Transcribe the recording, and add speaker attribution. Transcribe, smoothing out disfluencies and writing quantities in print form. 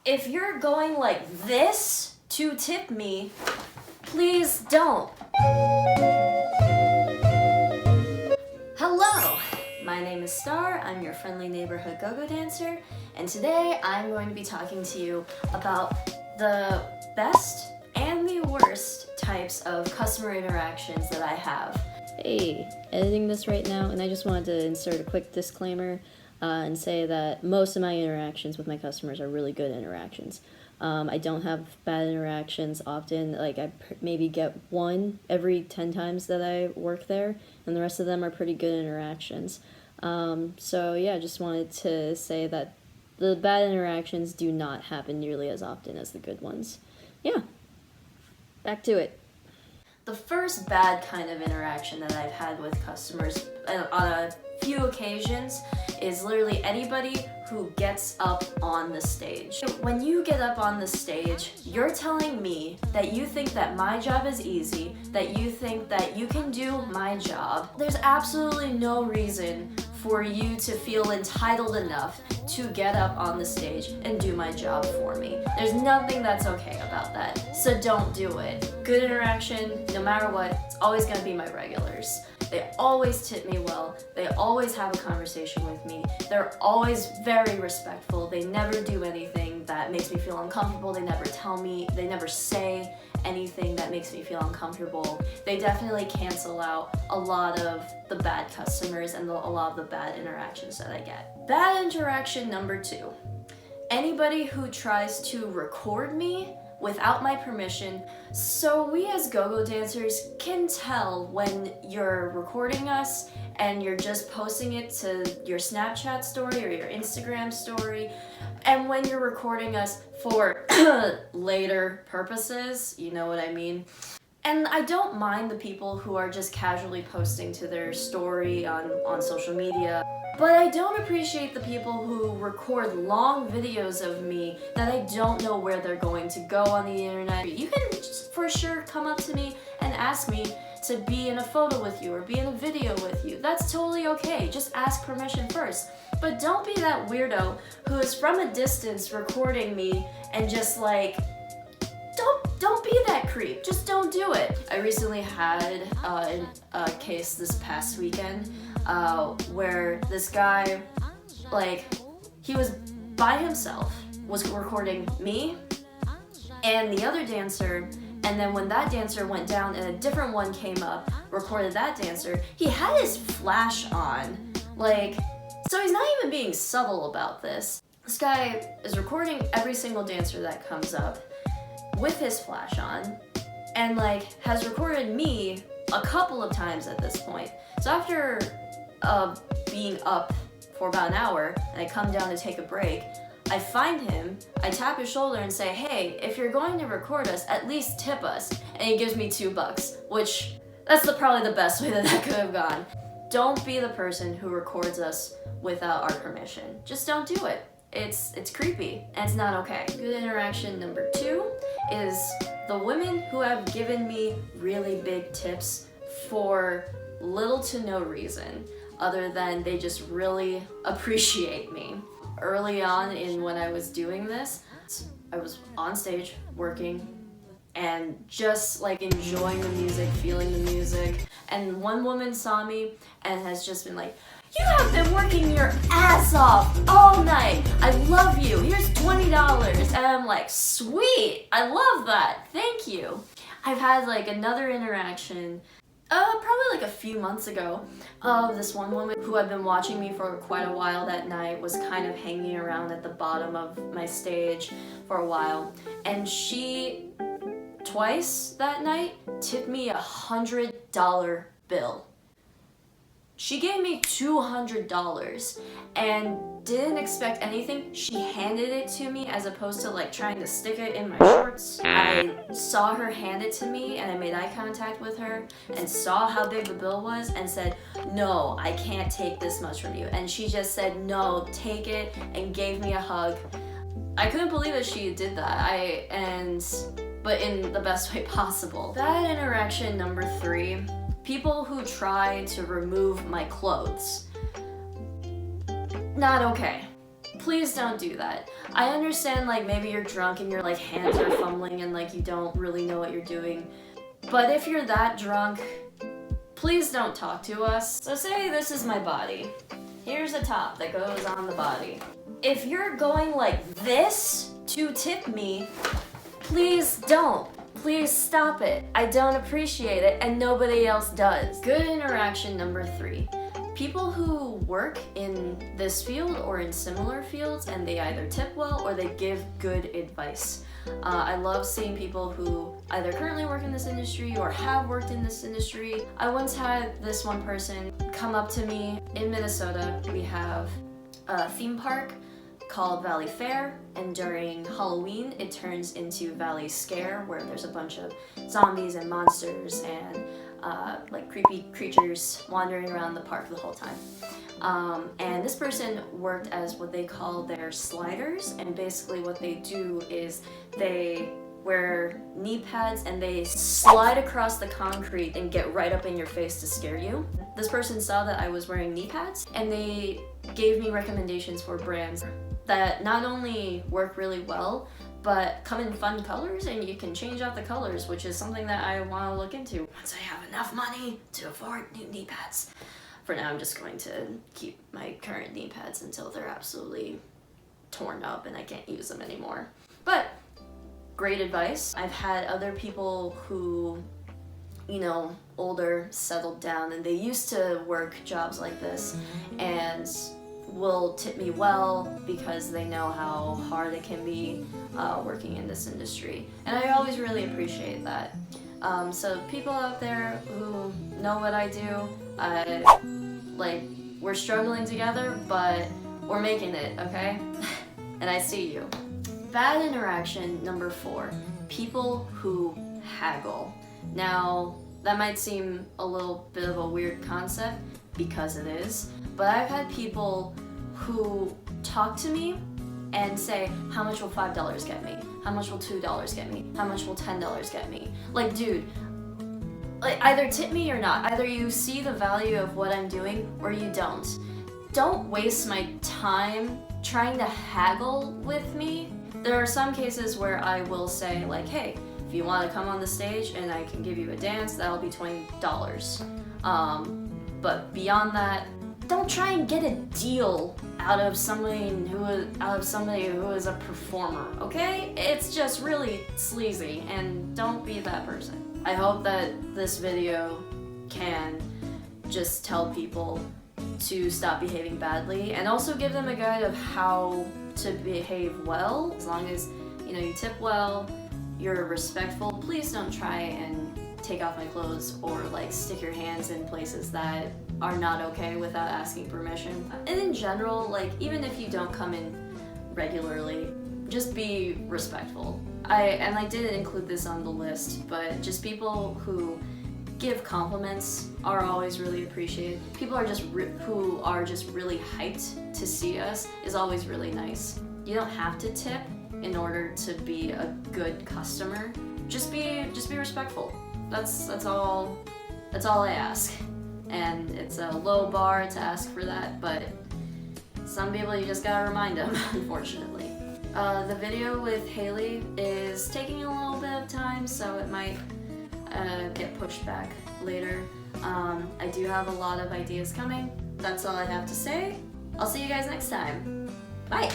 Speaker 1: If you're going like this to tip me, please don't. Hello, my name is Star, I'm your friendly neighborhood go-go dancer, and today I'm going to be talking to you about the best and the worst types of customer interactions that I have.
Speaker 2: Hey, editing this right now, and I just wanted to insert a quick disclaimer and say that most of my interactions with my customers are really good interactions. I don't have bad interactions often. Like, I maybe get one every 10 times that I work there, and the rest of them are pretty good interactions. So yeah, just wanted to say that the bad interactions do not happen nearly as often as the good ones. Yeah, back to it.
Speaker 1: The first bad kind of interaction that I've had with customers on a few occasions is literally anybody who gets up on the stage. When you get up on the stage, you're telling me that you think that my job is easy, that you think that you can do my job. There's absolutely no reason for you to feel entitled enough to get up on the stage and do my job for me. There's nothing that's okay about that, so don't do it. Good interaction, no matter what, it's always gonna be my regulars. They always tip me well, they always have a conversation with me, they're always very respectful, they never do anything that makes me feel uncomfortable, they never tell me, they never say anything that makes me feel uncomfortable. They definitely cancel out a lot of the bad customers and a lot of the bad interactions that I get. Bad interaction number 2. Anybody who tries to record me without my permission. So we as go-go dancers can tell when you're recording us and you're just posting it to your Snapchat story or your Instagram story, and when you're recording us for later purposes, you know what I mean? And I don't mind the people who are just casually posting to their story on social media, but I don't appreciate the people who record long videos of me that I don't know where they're going to go on the internet. You can for sure come up to me and ask me to be in a photo with you or be in a video with you. That's totally okay, just ask permission first. But don't be that weirdo who is from a distance recording me and just like, don't be that creep, just don't do it. I recently had a case this past weekend where this guy, like, he was by himself, was recording me and the other dancer, and then when that dancer went down and a different one came up, recorded that dancer, he had his flash on, like, so he's not even being subtle about this. This guy is recording every single dancer that comes up with his flash on, and like has recorded me a couple of times at this point. So after being up for about an hour and I come down to take a break, I find him, I tap his shoulder and say, hey, if you're going to record us, at least tip us. And he gives me $2, which that's probably the best way that could have gone. Don't be the person who records us without our permission. Just don't do it. It's creepy and it's not okay. Good interaction number 2 is the women who have given me really big tips for little to no reason other than they just really appreciate me. Early on in when I was doing this, I was on stage working and just like enjoying the music, feeling the music, and one woman saw me and has just been like, you have been working your ass off all night. I love you. Here's $20. And I'm like, sweet. I love that. Thank you. I've had like another interaction, probably like a few months ago, of this one woman who had been watching me for quite a while that night, was kind of hanging around at the bottom of my stage for a while. And she, twice that night, tipped me $100 bill. She gave me $200 and didn't expect anything. She handed it to me as opposed to like trying to stick it in my shorts. I saw her hand it to me and I made eye contact with her and saw how big the bill was and said, no, I can't take this much from you. And she just said, no, take it, and gave me a hug. I couldn't believe that she did that. But in the best way possible. Bad interaction number 3. People who try to remove my clothes. Not okay. please don't do that. I understand like maybe you're drunk and your like hands are fumbling and like you don't really know what you're doing. But if you're that drunk, please don't talk to us. So say this is my body. Here's a top that goes on the body. If you're going like this to tip me, please don't. Please stop it. I don't appreciate it and nobody else does. Good interaction number 3. People who work in this field or in similar fields and they either tip well or they give good advice. I love seeing people who either currently work in this industry or have worked in this industry. I once had this one person come up to me in Minnesota. We have a theme park called Valley Fair, and during Halloween it turns into Valley Scare, where there's a bunch of zombies and monsters and like creepy creatures wandering around the park the whole time. And this person worked as what they call their sliders, and basically what they do is they wear knee pads and they slide across the concrete and get right up in your face to scare you. This person saw that I was wearing knee pads and they gave me recommendations for brands that not only work really well, but come in fun colors and you can change out the colors, which is something that I want to look into once I have enough money to afford new knee pads. For now, I'm just going to keep my current knee pads until they're absolutely torn up and I can't use them anymore. But great advice. I've had other people who, you know, older, settled down, and they used to work jobs like this and will tip me well because they know how hard it can be working in this industry. And I always really appreciate that. So people out there who know what I do, like, we're struggling together, but we're making it, okay? And I see you. Bad interaction number 4, people who haggle. Now, that might seem a little bit of a weird concept, because it is, but I've had people who talk to me and say, how much will $5 get me? How much will $2 get me? How much will $10 get me? Like, dude, like, either tip me or not. Either you see the value of what I'm doing or you don't. Don't waste my time trying to haggle with me. There are some cases where I will say like, hey, if you want to come on the stage and I can give you a dance, that'll be $20. But beyond that, don't try and get a deal out of somebody who is a performer, okay? It's just really sleazy, and don't be that person. I hope that this video can just tell people to stop behaving badly and also give them a guide of how to behave well. As long as, you know, you tip well, you're respectful, please don't try and take off my clothes or like stick your hands in places that are not okay without asking permission. And in general, like, even if you don't come in regularly, just be respectful. I didn't include this on the list, but just people who give compliments are always really appreciated. People are just who are just really hyped to see us is always really nice. You don't have to tip in order to be a good customer. Just be respectful. That's all I ask. And it's a low bar to ask for that, but some people you just gotta remind them, unfortunately. The video with Haley is taking a little bit of time, so it might get pushed back later. I do have a lot of ideas coming. That's all I have to say. I'll see you guys next time. Bye!